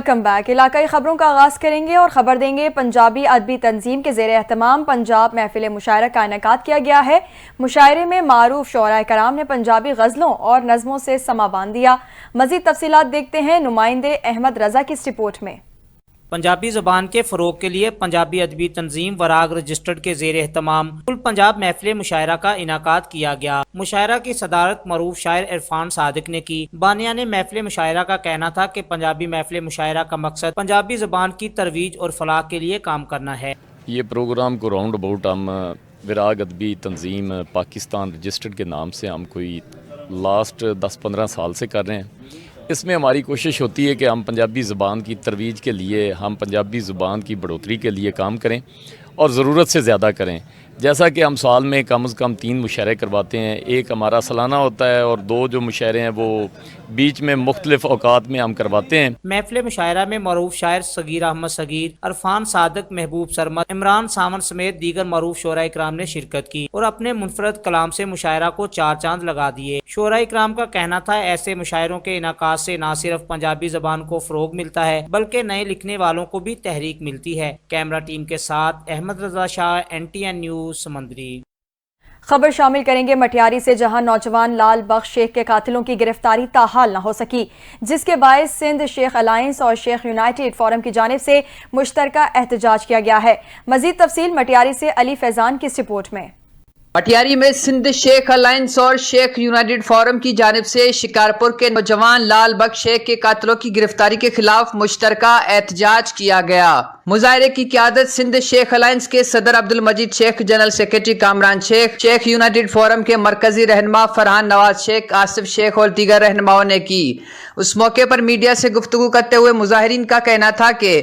Welcome back. علاقائی خبروں کا آغاز کریں گے اور خبر دیں گے پنجابی ادبی تنظیم کے زیر اہتمام پنجاب محفل مشاعرہ کا انعقاد کیا گیا ہے۔ مشاعرے میں معروف شعراء کرام نے پنجابی غزلوں اور نظموں سے سما باندھ دیا۔ مزید تفصیلات دیکھتے ہیں نمائندے احمد رضا کی اس رپورٹ میں۔ پنجابی زبان کے فروغ کے لیے پنجابی ادبی تنظیم وراغ رجسٹرڈ کے زیر اہتمام کل پنجاب محفل مشاعرہ کا انعقاد کیا گیا۔ مشاعرہ کی صدارت معروف شاعر عرفان صادق نے کی۔ بانیان محفل مشاعرہ کا کہنا تھا کہ پنجابی محفل مشاعرہ کا مقصد پنجابی زبان کی ترویج اور فلاح کے لیے کام کرنا ہے۔ یہ پروگرام کو راؤنڈ اباؤٹ ہم وراغ ادبی تنظیم پاکستان رجسٹرڈ کے نام سے ہم کوئی لاسٹ 10-15 سال سے کر رہے ہیں۔ اس میں ہماری کوشش ہوتی ہے کہ ہم پنجابی زبان کی ترویج کے لیے، ہم پنجابی زبان کی بڑھوتری کے لیے کام کریں اور ضرورت سے زیادہ کریں۔ جیسا کہ ہم سال میں کم از کم 3 مشاعرے کرواتے ہیں، ایک ہمارا سالانہ ہوتا ہے اور 2 جو مشاعرے ہیں وہ بیچ میں مختلف اوقات میں ہم کرواتے ہیں۔ محفل مشاعرہ میں معروف شاعر صغیر احمد صغیر، عرفان صادق، محبوب سرمد، عمران ساون سمیت دیگر معروف شعراء اکرام نے شرکت کی اور اپنے منفرد کلام سے مشاعرہ کو 4 چاند لگا دیے۔ شعراء اکرام کا کہنا تھا ایسے مشاعروں کے انعقاد سے نہ صرف پنجابی زبان کو فروغ ملتا ہے بلکہ نئے لکھنے والوں کو بھی تحریک ملتی ہے۔ کیمرہ ٹیم کے ساتھ احمد رضا شاہ، NTN نیوز سمندری۔ خبر شامل کریں گے مٹیاری سے، جہاں نوجوان لال بخش شیخ کے قاتلوں کی گرفتاری تاحال نہ ہو سکی، جس کے باعث سندھ شیخ الائنس اور شیخ یونائیٹڈ فورم کی جانب سے مشترکہ احتجاج کیا گیا ہے۔ مزید تفصیل مٹیاری سے علی فیضان کی اس رپورٹ میں۔ مٹیاری میں سندھ شیخ الائنس اور شیخ یونائیٹڈ فورم کی جانب سے شکارپور کے نوجوان لال بخش شیخ کے قاتلوں کی گرفتاری کے خلاف مشترکہ احتجاج کیا گیا۔ مظاہرے کی قیادت سندھ شیخ الائنس کے صدر عبدالمجید شیخ، جنرل سیکرٹری کامران شیخ، شیخ یونائیٹڈ فورم کے مرکزی رہنما فرحان نواز شیخ، آصف شیخ اور دیگر رہنماؤں نے کی۔ اس موقع پر میڈیا سے گفتگو کرتے ہوئے مظاہرین کا کہنا تھا کہ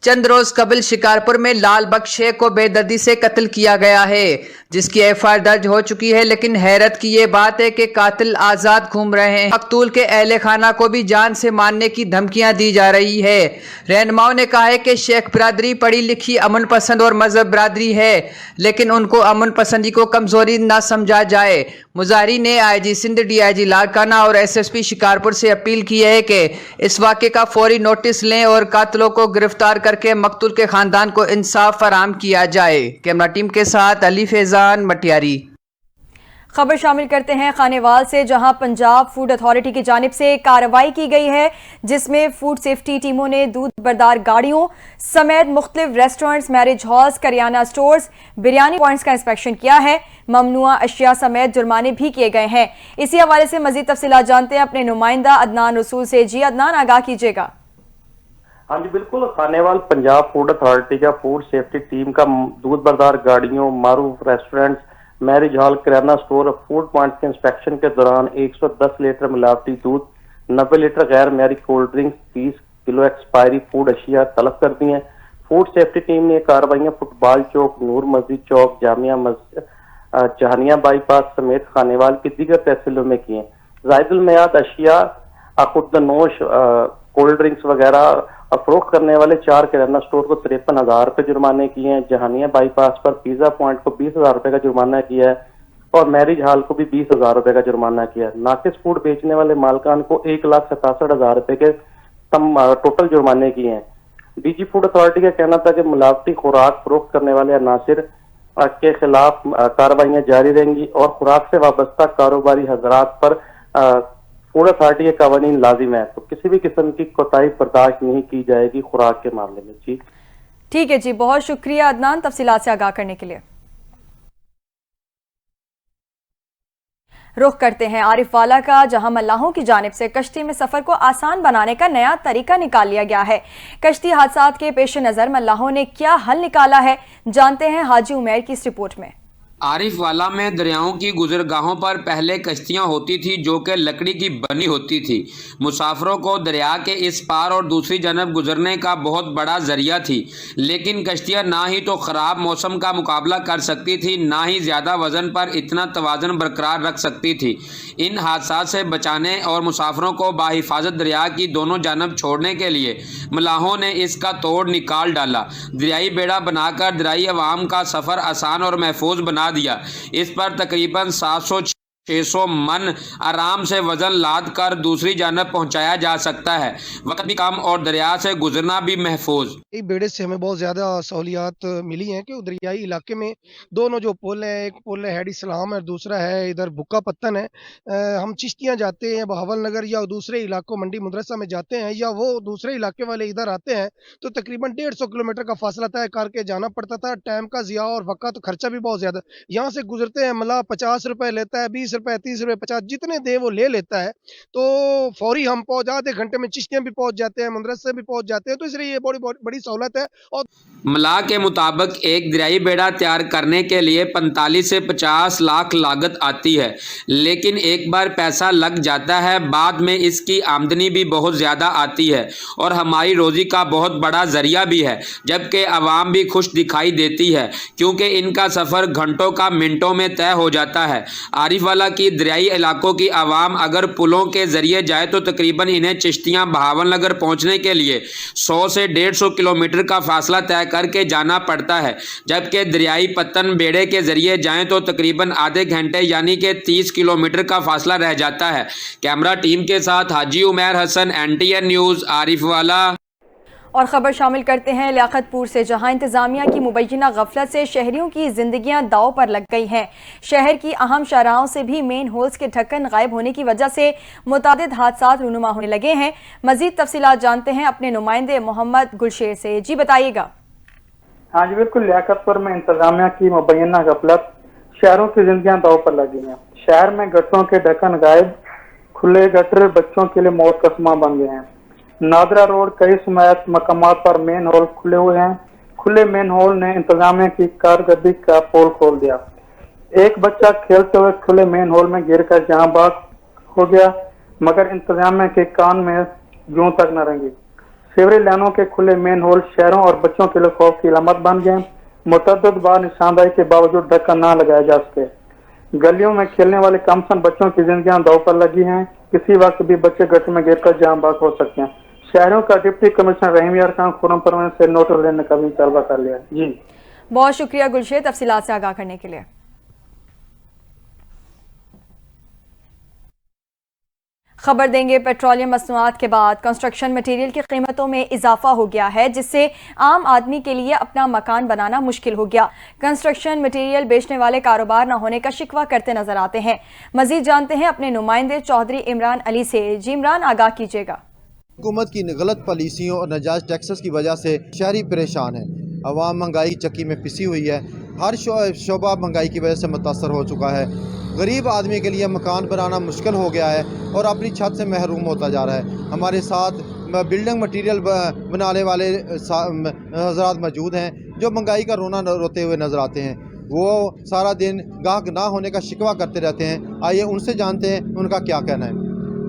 چند روز قبل شکارپور میں لال بخش شیخ کو بے دردی سے قتل کیا گیا ہے، جس کی FIR درج ہو چکی ہے، لیکن حیرت کی یہ بات ہے کہ قاتل آزاد گھوم رہے ہیں۔ مقتول کے اہل خانہ کو بھی جان سے مارنے کی دھمکیاں دی جا رہی ہے۔ رہنماؤں نے کہا ہے کہ شیخ برادری پڑھی لکھی، امن پسند اور مذہب برادری ہے، لیکن ان کو امن پسندی کو کمزوری نہ سمجھا جائے۔ مظاہرین نے IG سندھ، DIG لاڑکانہ اور SSP شکارپور سے اپیل کی ہے کہ اس واقعے کا فوری نوٹس لیں اور قاتلوں کو گرفتار کر کے مقتول کے خاندان کو انصاف فراہم کیا جائے۔ کیمرہ ٹیم کے ساتھ علی فیضان، مٹیاری۔ خبر شامل کرتے ہیں خانیوال سے، جہاں پنجاب فوڈ اتھارٹی کی جانب سے کارروائی کی گئی ہے، جس میں فوڈ سیفٹی ٹیموں نے دودھ بردار گاڑیوں سمیت مختلف ریسٹورنٹس، میرج ہالز، کریانہ سٹورز، بریانی پوائنٹس کا انسپیکشن کیا ہے۔ ممنوعہ اشیاء سمیت جرمانے بھی کیے گئے ہیں۔ اسی حوالے سے مزید تفصیلات جانتے ہیں اپنے نمائندہ عدنان رسول سے۔ جی عدنان، آگاہ کیجیے گا۔ ہاں جی بالکل، خانیوال پنجاب فوڈ اتھارٹی کا فوڈ سیفٹی ٹیم کا دودھ بردار گاڑیوں، معروف ریسٹورنٹس، میرج ہال، کریانہ سٹور اور فوڈ پوائنٹس کے انسپیکشن کے دوران 110 لیٹر ملاوٹی دودھ، 90 لیٹر غیر معیاری کولڈ ڈرنکس، 30 کلو ایکسپائری فوڈ اشیاء طلب کر دی ہیں۔ فوڈ سیفٹی ٹیم نے یہ کارروائیاں fit ball Chowk, Noor Masjid Chowk, Jamia Masjid, Jahania by پاس سمیت خانیوال کی دیگر تحصیلوں میں کی ہیں۔ زائد المیعاد اشیاء، خود نوش کولڈ ڈرنکس وغیرہ اور فروخت کرنے والے 4 کریانہ سٹور کو 53,000 روپے جرمانے کیے ہیں۔ جہانیہ بائی پاس پر پیزا پوائنٹ کو 20,000 روپے کا جرمانہ کیا ہے اور میرج ہال کو بھی 20,000 روپے کا جرمانہ کیا ہے۔ ناقص فوڈ بیچنے والے مالکان کو 1,67,000 روپے کے ٹوٹل جرمانے کیے ہیں۔ DG فوڈ اتھارٹی کا کہنا تھا کہ ملاوٹی خوراک فروخت کرنے والے عناصر کے خلاف کارروائیاں جاری رہیں گی اور خوراک سے وابستہ کاروباری حضرات پر فوڈ اتھارٹی کے قوانین لازم ہے، تو کسی بھی قسم کی کوتاہی برداشت نہیں کی جائے گی خوراک کے معاملے میں۔ جی ٹھیک ہے جی، بہت شکریہ عدنان تفصیلات سے آگاہ کرنے کے لیے۔ رخ کرتے ہیں عارف والا کا، جہاں ملاحوں کی جانب سے کشتی میں سفر کو آسان بنانے کا نیا طریقہ نکال لیا گیا ہے۔ کشتی حادثات کے پیش نظر ملاحوں نے کیا حل نکالا ہے، جانتے ہیں حاجی عمیر کی اس رپورٹ میں۔ عارف والا میں دریاؤں کی گزرگاہوں پر پہلے کشتیاں ہوتی تھی جو کہ لکڑی کی بنی ہوتی تھی۔ مسافروں کو دریا کے اس پار اور دوسری جانب گزرنے کا بہت بڑا ذریعہ تھی، لیکن کشتیاں نہ ہی تو خراب موسم کا مقابلہ کر سکتی تھی، نہ ہی زیادہ وزن پر اتنا توازن برقرار رکھ سکتی تھی۔ ان حادثات سے بچانے اور مسافروں کو بحفاظت دریا کی دونوں جانب چھوڑنے کے لیے ملاحوں نے اس کا توڑ نکال ڈالا۔ دریائی بیڑا بنا کر دریائی عوام کا سفر آسان اور محفوظ بنا دیا۔ اس پر تقریباً 700 600 मन आराम से वजन लाद कर दूसरी जानब पहुंचाया जा सकता है। वक्त भी कम और दरिया से गुजरना भी महफूज। इस बेड़े से हमें बहुत ज़्यादा सहूलियात मिली हैं कि दरियाई इलाके में दोनों जो पुल हैं, एक पुल है हेड इस्लाम और दूसरा है इधर बुक्का पत्तन है। हम चिश्तियाँ जाते हैं बहावल नगर या दूसरे इलाकों मंडी मदरसा में जाते हैं या वो दूसरे इलाके वाले इधर आते हैं तो तकरीबन 150 किलोमीटर का फासला तय करके जाना पड़ता था। टाइम का ज़िया और वक्त तो खर्चा भी बहुत ज़्यादा। यहाँ से गुजरते हैं मला 50 रुपये लेता है, 20 रुपये, 30 रुपये, 50 जितने दे वो ले लेता है। तो फौरी हम पहुँच आधे घंटे में चिश्तियाँ भी पहुँच जाते हैं, मदरसे भी पहुँच जाते हैं। तो इसलिए ये बड़ी सहूलत है। और मलाह के मुताबिक एक दरियाई बेड़ा तैयार करने के लिए 45 से 50 लाख लागत आती है, लेकिन एक बार पैसा लग जाता है बाद में इसकी आमदनी भी बहुत ज़्यादा आती है और हमारी रोज़ी का बहुत बड़ा ज़रिया भी है। जबकि आवाम भी खुश दिखाई देती है क्योंकि इनका सफ़र घंटों का मिनटों में तय हो जाता है। आरिफ वाला की दरियाई इलाकों की आवाम अगर पुलों के ज़रिए जाए तो तकरीबन इन्हें चिश्तियाँ बहावल नगर पहुँचने के लिए 100 से 150 किलोमीटर का फासला तय करके जाना पड़ता है, जबकि दरियाई पत्तन बेड़े के जरिए जाएं तो तकरीबन आधे घंटे यानी कि 30 किलोमीटर का फासला रह जाता है। कैमरा टीम के साथ हाजी उमैर हसन, NTN न्यूज़, आरिफ वाला। और ख़बर शामिल करते हैं लियाकतपुर से, जहां इंतजामिया की मुबैना गफलत से शहरियों की जिंदगियां दांव पर लग गई हैं। शहर की अहम शाहराहों से भी मेन होल्स के ढक्कन गायब होने की वजह से मुतादिद हादसा रूनुमा होने लगे हैं। मजीद तफसीलात जानते हैं अपने नुमाइंदे मोहम्मद गुलशेर से। जी बताइएगा। हाँ जी बिल्कुल, लियाकतपुर में इंतजामिया की मुबैना गफलत शहरों की जिंदगियां दांव पर लगी हैं। शहर में गटरों के ढक्कन गायब, खुले गटर बच्चों के लिए मौत का समा बन गए हैं। नादरा रोड कई समायत मकामात पर मेन होल खुले हुए हैं। खुले मेन होल ने इंतजामिया की कारकर्दगी का पोल खोल दिया। एक बच्चा खेलते हुए खुले मेन होल में गिर कर जहां बाग हो गया, मगर इंतजामिया के कान में जूं तक न रंगी। सेवरी लाइनों के खुले मेन होल शहरों और बच्चों के लिए खौफ की अलामत बन गए। मुतअद्दिद बार निशानदाही के बावजूद ढक्कन न लगाए जा सके। गलियों में खेलने वाले कमसन बच्चों की जिंदगियां दांव पर लगी हैं। किसी वक्त भी बच्चे गटर में गिरकर जान बाग हो सकते हैं। शहरों का डिप्टी कमिश्नर रहीम यार खान खुरम परवीन से नोटिस लेने का भी तलबा कर लिया। जी बहुत शुक्रिया गुलशेर, तफसीलात से आगाह करने के लिए। खबर देंगे पेट्रोलियम मसनूआत के बाद कंस्ट्रक्शन मटेरियल की कीमतों में इजाफा हो गया है, जिससे आम आदमी के लिए अपना मकान बनाना मुश्किल हो गया। कंस्ट्रक्शन मटेरियल बेचने वाले कारोबार न होने का शिकवा करते नजर आते हैं। मजीद जानते हैं अपने नुमाइंदे चौधरी इमरान अली से। जी इमरान, आगाह कीजिएगा। हुकूमत की गलत पॉलिसियों और नाजायज़ टैक्सेस की वजह से शहरी परेशान है। अवाम महंगाई की चक्की में पिसी हुई है। हर शोबा महंगाई की वजह से मुतासर हो चुका है। गरीब आदमी के लिए मकान बनाना मुश्किल हो गया है और अपनी छत से महरूम होता जा रहा है। हमारे साथ बिल्डिंग मटेरियल बनाने वाले हजरात मौजूद हैं जो महंगाई का रोना रोते हुए नज़र आते हैं। वो सारा दिन गाहक ना होने का शिकवा करते रहते हैं। आइए उनसे जानते हैं उनका क्या कहना है।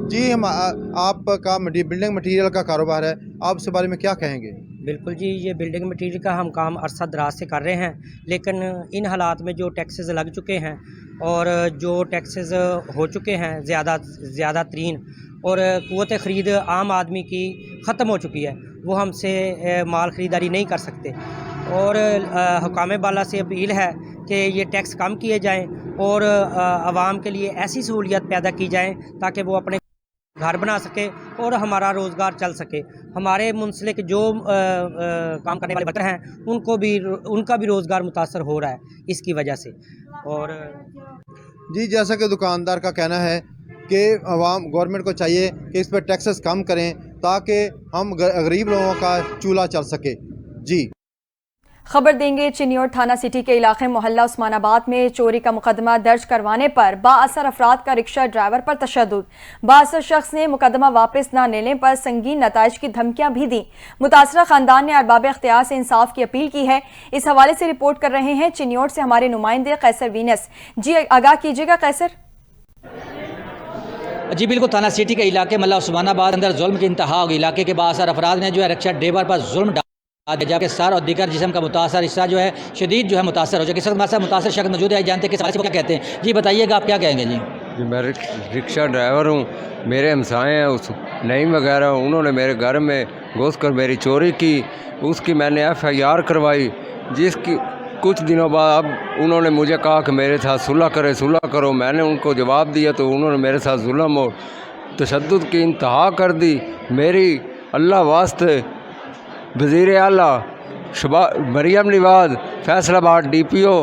जी, हम आपका बिल्डिंग मटेरियल का कारोबार है, आप इस बारे में क्या कहेंगे? बिल्कुल जी, ये बिल्डिंग मटेरियल का हम काम अरसा दराज से कर रहे हैं, लेकिन इन हालात में जो टैक्सेस लग चुके हैं और जो टैक्सेस हो चुके हैं ज़्यादा तरीन, और क़ुव्वत ख़रीद आम आदमी की ख़त्म हो चुकी है, वो हमसे माल ख़रीदारी नहीं कर सकते। और हुकाम बाला से अपील है कि ये टैक्स कम किए जाएँ और आवाम के लिए ऐसी सहूलियत पैदा की जाएँ ताकि वो अपने घर बना सके और हमारा रोज़गार चल सके। हमारे मुंसलिक जो काम करने वाले वर्कर हैं उनका भी रोज़गार मुतासर हो रहा है इसकी वजह से। और जी, जैसा कि दुकानदार का कहना है कि गवर्नमेंट को चाहिए कि इस पर टैक्सेस कम करें ताकि हम गरीब लोगों का चूल्हा चल सके। जी खबर देंगे चिन्योर थाना सिटी के इलाके मोहल्ला उस्मानाबाद में चोरी का मुकदमा दर्ज करवाने पर बाअसर अफराद का रिक्शा ड्राइवर पर तशद्दुद। बाअसर शख्स ने मुकदमा वापस न लेने पर संगीन नताइज की धमकियां भी दी। मुतासरा खानदान ने अरबाब इख्तियार से इंसाफ की अपील की है। इस हवाले से रिपोर्ट कर रहे हैं चिन्योर से हमारे नुमाइंदे कैसर वीनस। जी आगाह कीजिएगा कैसर। जी बिल्कुल, थाना सिटी के इलाके मोहल्ला उस्मानाबाद अंदर जुल्म की इंतहा होगी। इलाके के बाअसर अफराद ने जो है रिक्शा ड्राइवर पर जुल्म जबकि सर और दीगर जिस्म का मुतासर हिस्सा जो है शदीद जो है मुतासर हो जाए। किस वक्त मुतासर शख्स मौजूद है, जानते हैं किस क्या कहते हैं। जी बताइएगा, आप क्या कहेंगे? जी मैं रिक्शा ड्राइवर हूँ, मेरे हमसाए हैं उस नईम वगैरह, उन्होंने मेरे घर में घुस कर मेरी चोरी की। उसकी मैंने FIR करवाई, कुछ दिनों बाद अब उन्होंने मुझे कहा कि मेरे साथ सुलह करो। मैंने उनको जवाब दिया तो उन्होंने मेरे साथ जुल्म और तशद्दुद की इंतहा कर दी। मेरी अल्लाह वास्ते वज़ीर आला मरियम नवाज़ फैसलाबाद DPO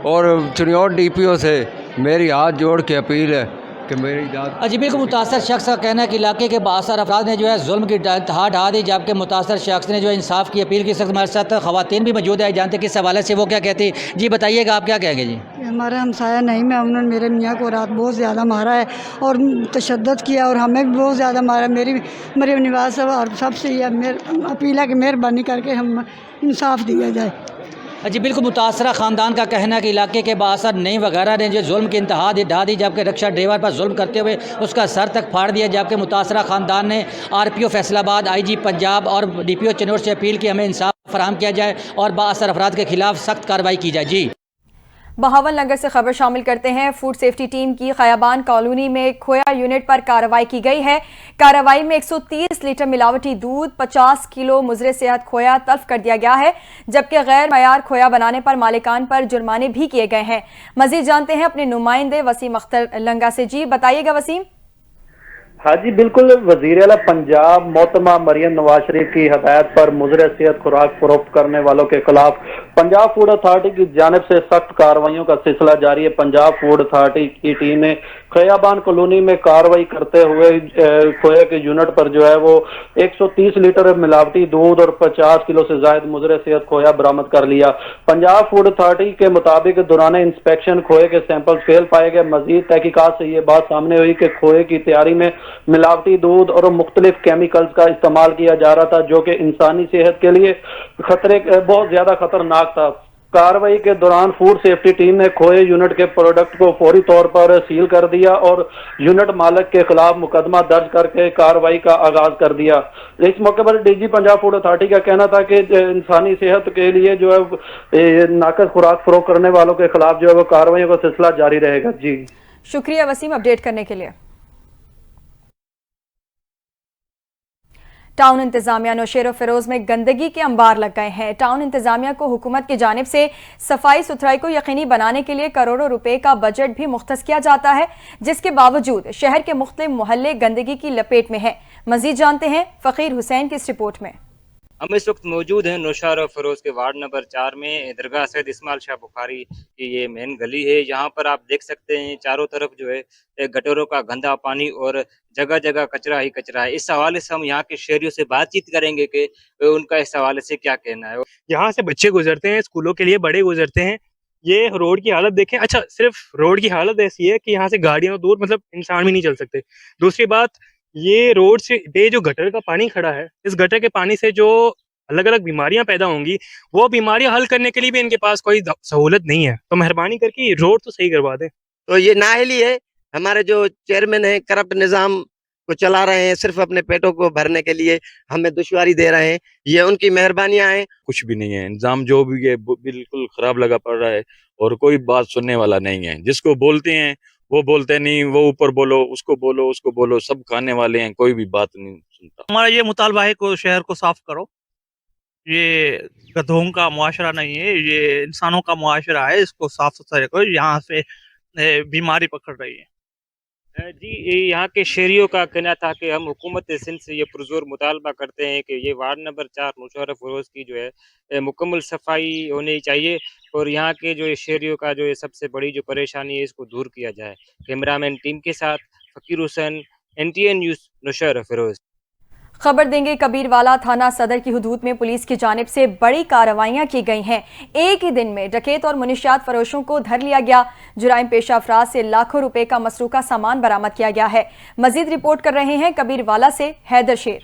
और चिन्नौर DPO से मेरी हाथ जोड़ के अपील है कि मेरी दाद। अजीबी को मुतासर शख्स का कहना है कि इलाके के बासर अफराद ने जो है जुल्म की इंतहा ढा दी, जबकि मुतासर शख्स ने जो है इंसाफ की अपील की। हमारे साथ ख़वातीन भी मौजूद है, जानते किस हवाले से वो क्या कहती। जी बताइएगा, आप क्या कहेंगे। जी हमारा हमसाया नहीं में उन्होंने मेरे मियाँ को रात बहुत ज़्यादा मारा है और तशद्दुद किया और हमें भी बहुत ज़्यादा मारा। मेरी मरियम नवाज़ और सबसे ये अपील है कि मेहरबानी करके हम इंसाफ दिया जाए। जी बिल्कुल, मुतासरा ख़ानदान का कहना है कि इलाके के बासर नई वगैरह ने जो जुल्म की इंतहा ढा दी, जबकि रक्षा ड्राइवर पर जुल्म करते हुए उसका सर तक फाड़ दिया। जबकि मुतासरा ख़ानदान ने RPO फैसलाबाद, IG पंजाब और DPO चिन्नौर से अपील की हमें इंसाफ फराहम किया जाए और बाअसर अफराद के खिलाफ सख्त कार्रवाई की जाए। जी बहावल नगर से खबर शामिल करते हैं। फूड सेफ्टी टीम की खयाबान कॉलोनी में खोया यूनिट पर कार्रवाई की गई है। कार्रवाई में 130 लीटर मिलावटी दूध, 50 किलो मुजरे सेहत खोया तल्फ कर दिया गया है, जबकि गैर मयार खोया बनाने पर मालिकान पर जुर्माने भी किए गए हैं। मजीद जानते हैं अपने नुमाइंदे वसीम अख्तर लंगा से। जी बताइएगा वसीम। हाँ जी बिल्कुल, वज़ीर आला पंजाब मोहतरमा मरियम नवाज शरीफ की हदायत पर मुजरे सेहत खुराक फरोख्त करने वालों के खिलाफ पंजाब फूड अथॉरिटी की जानिब से सख्त कार्रवाइयों का सिलसिला जारी है। पंजाब फूड अथॉरिटी की टीम ने खयाबान कॉलोनी में कार्रवाई करते हुए खोए के यूनिट पर जो है वो 130 लीटर मिलावटी दूध और 50 किलो से ज्यादा मुजरे सेहत खोया बरामद कर लिया। पंजाब फूड अथॉरिटी के मुताबिक दौरान इंस्पेक्शन खोए के सैंपल फेल पाए गए। मजीद तहकीकात से ये बात सामने हुई कि खोए की तैयारी में मिलावटी दूध और मुख्तलिफ केमिकल्स का इस्तेमाल किया जा रहा था, जो कि इंसानी सेहत के लिए बहुत ज्यादा खतरनाक था। कार्रवाई के दौरान फूड सेफ्टी टीम ने खोए यूनिट के प्रोडक्ट को फौरी तौर पर सील कर दिया और यूनिट मालिक के खिलाफ मुकदमा दर्ज करके कार्रवाई का आगाज कर दिया। इस मौके पर DG पंजाब फूड अथॉरिटी का कहना था कि इंसानी सेहत के लिए जो है नाकस खुराक फरोख्त करने वालों के खिलाफ जो है वो कार्रवाई का सिलसिला जारी रहेगा। जी शुक्रिया वसीम अपडेट करने के लिए। टाउन इंतजामिया नौशेर फिरोज में गंदगी के अंबार लग गए हैं। टाउन इंतजामिया को हुकूमत की जानिब से सफाई सुथराई को यकीनी बनाने के लिए करोड़ों रुपए का बजट भी मुख्तस किया जाता है, जिसके बावजूद शहर के मुख्तलिफ मोहल्ले गंदगी की लपेट में हैं। मजीद जानते हैं फकीर हुसैन की इस रिपोर्ट में। हम इस वक्त मौजूद हैं नौशेर फिरोज के वार्ड नंबर 4 में दरगाह सैयद इस्माइल शाह बुखारी की ये मेन गली है। यहाँ पर आप देख सकते हैं चारों तरफ जो है गटरों का गंदा पानी और जगह जगह कचरा ही कचरा है। इस हवाले से हम यहाँ के शहरियों से बातचीत करेंगे कि उनका इस हवाले से क्या कहना है। यहाँ से बच्चे गुजरते हैं, स्कूलों के लिए बड़े गुजरते हैं। ये रोड की हालत देखें। अच्छा, सिर्फ रोड की हालत ऐसी है कि यहाँ से गाड़ियां दूर, मतलब इंसान भी नहीं चल सकते। दूसरी बात, ये रोड से पे जो गटर का पानी खड़ा है, इस गटर के पानी से जो अलग अलग बीमारियां पैदा होंगी, वो बीमारियां हल करने के लिए भी इनके पास कोई सहूलत नहीं है। तो मेहरबानी करके रोड तो सही करवा दें। तो ये नाअहली है। हमारे जो चेयरमैन है करप्ट निज़ाम को चला रहे हैं, सिर्फ अपने पेटों को भरने के लिए हमें दुश्वारी दे रहे हैं। ये उनकी मेहरबानियां हैं। कुछ भी नहीं है, इंतजाम जो भी है बिल्कुल खराब लगा पड़ रहा है और कोई बात सुनने वाला नहीं है। जिसको बोलते हैं वो बोलते नहीं, वो ऊपर बोलो, उसको बोलो, सब खाने वाले हैं, कोई भी बात नहीं सुनता। हमारा ये मुतालबा है को शहर को साफ करो। ये गधों का मुआशरा नहीं है, ये इंसानों का मुआशरा है। इसको साफ सुथरा रखो, यहाँ से बीमारी पकड़ रही है। जी यहाँ के शहरियों का कहना था कि हम हुकूमत सिंध से ये पुरजोर मुतालबा करते हैं कि ये वार्ड नंबर 4 नौशेर फिरोज की जो है मुकम्मल सफाई होनी चाहिए और यहाँ के जो शहरियों का जो सबसे बड़ी जो परेशानी है इसको दूर किया जाए। कैमरामैन टीम के साथ फकीर हुसैन, NTN न्यूज़, नौशेर फिरोज। खबर देंगे कबीरवाला थाना सदर की हुदूद में पुलिस की जानिब से बड़ी कार्रवाइयां की गई हैं। एक ही दिन में डकैत और मुनशियात फरोशों को धर लिया गया। जुराइम पेशा अफराद से लाखों रुपए का मसरूका सामान बरामद किया गया है। मजीद रिपोर्ट कर रहे हैं कबीरवाला से हैदर शेर।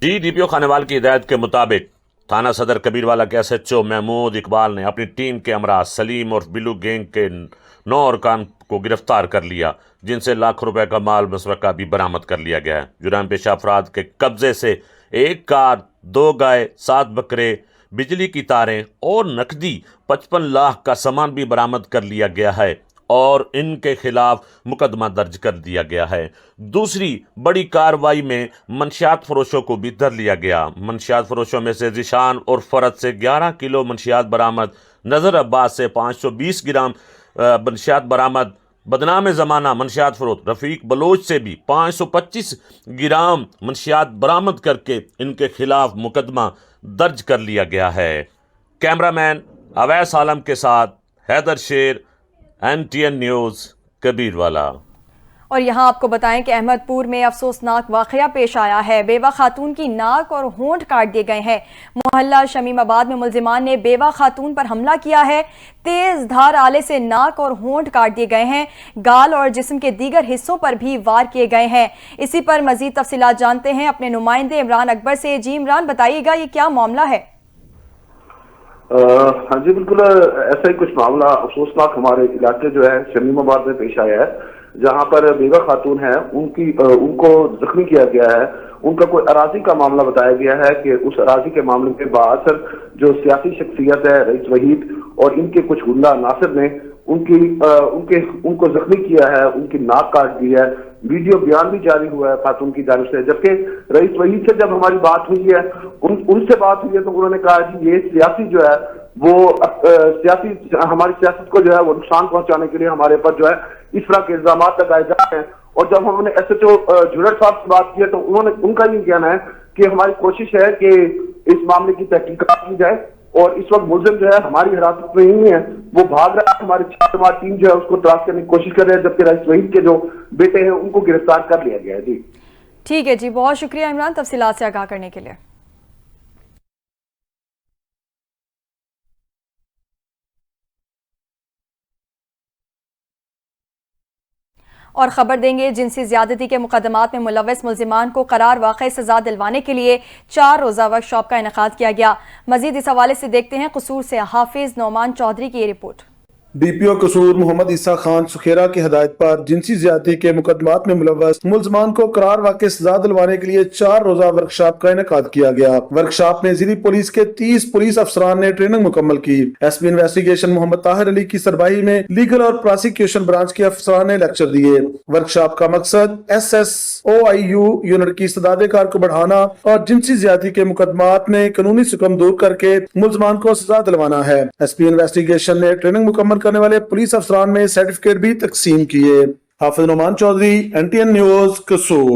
DPO खानेवाल की हिदायत के मुताबिक थाना सदर कबीरवाला के SHO महमूद इकबाल ने अपनी टीम के हमरा सलीम और बिल्लू गैंग के 9 अरकान को गिरफ्तार कर लिया, जिनसे लाखों रुपए का माल मसरका भी बरामद कर लिया गया है। जुराइम पेशा अफराद के कब्जे से 1 कार, 2 गाय, 7 बकरे, बिजली की तारें और नकदी 55 लाख का सामान भी बरामद कर लिया गया है। और इनके खिलाफ मुकदमा दर्ज कर दिया गया है। दूसरी बड़ी कार्रवाई में मंशियात फरोशों को भी धर लिया गया। मंशियात फरोशों में से ज़ीशान और फ़रद से 11 किलो मंशियात बरामद, नज़र अब्बास से 520 ग्राम मंशियात बरामद, बदनाम ज़माना मंशियात फरोख्त रफ़ीक बलोच से भी 525 ग्राम मंशियात बरामद करके इनके खिलाफ मुकदमा दर्ज कर लिया गया है। कैमरामैन अवैस आलम के साथ हैदर शेर, NTN न्यूज़, कबीरवाला। और यहाँ आपको बताएं कि अहमदपुर में अफसोसनाक वाक़या पेश आया है। बेवा खातून की नाक और होंठ काट दिए गए हैं। मोहल्ला शमीमाबाद में मुल्जिमान ने बेवा खातून पर हमला किया है। तेज धार आले से नाक और होंठ काट दिए गए हैं। गाल और जिस्म के दीगर हिस्सों पर भी वार किए गए हैं। इसी पर मजीद तफसीलात जानते हैं अपने नुमाइंदे इमरान अकबर से। जी इमरान, बताइएगा ये क्या मामला है? हाँ जी, बिल्कुल ऐसा ही कुछ मामला अफसोसनाक हमारे इलाके जो है शमीमाबाद में पेश आया है, जहां पर बेवा खातून है उनको जख्मी किया गया है। उनका कोई अराजी का मामला बताया गया है कि उस अराजी के मामले के बाअसर जो सियासी शख्सियत है रईस वहीद और इनके कुछ गुंडा नासिर ने उनको जख्मी किया है, उनकी नाक काट दी है। वीडियो बयान भी जारी हुआ है खातून की जानिब से। जबकि रईस वहीद से जब हमारी बात हुई है, उनसे बात हुई है तो उन्होंने कहा कि ये सियासी जो है वो हमारी सियासत को जो है वो नुकसान पहुंचाने के लिए हमारे पर जो है इस तरह के इल्जाम लगाए जा रहे हैं। और जब हमने SHO झुलड़ साहब से बात की है तो उनका ये कहना है कि हमारी कोशिश है कि इस मामले की तहकीकात की जाए और इस वक्त मुलजिम जो है हमारी हिरासत में ही है, वो भाग रहा है। हमारी छात्र टीम जो है उसको तलाश करने की कोशिश कर रहे हैं, जबकि रईस वहीद के जो बेटे हैं उनको गिरफ्तार कर लिया गया है। जी ठीक है जी, बहुत शुक्रिया इमरान तफसीलात से आगाह करने के लिए। और खबर देंगे, जिनसी ज्यादती के मुकदमात में मुलव्वस मुल्जिमान को करार वाक़ई सजा दिलवाने के लिए 4 रोज़ा वर्कशॉप का इनेकाद किया गया। मजीद इस हवाले से देखते हैं कसूर से हाफिज नौमान चौधरी की ये रिपोर्ट। DPO कसूर मोहम्मद ईसा खान सुखेरा की हिदायत पर जिनसी ज्यादती के मुकदमात में मुलव्वस मुल्जिमान को करार वाक़ई सजा दिलवाने के लिए 4 रोज़ा वर्कशॉप का इनेकाद किया गया। वर्कशॉप में ज़िली पुलिस के 30 पुलिस अफसरान ने ट्रेनिंग मुकम्मल की। SP इन्वेस्टिगेशन मोहम्मद ताहिर अली की सरबराही में लीगल और प्रोसिक्यूशन ब्रांच के अफसरान ने लेक्चर दिए। वर्कशॉप का मकसद SSOIU यूनिट की इस्तेदाद कार को बढ़ाना और जिनसी ज्यादती के मुकदमात में कानूनी सुकम दूर करके मुल्जिमान को सजा दिलवाना है। SP इन्वेस्टिगेशन ने ट्रेनिंग मुकम्मल करने वाले पुलिस अफसरान में सर्टिफिकेट भी तकसीम किए। हाफिज नौमान चौधरी, NTN न्यूज़, कसूर।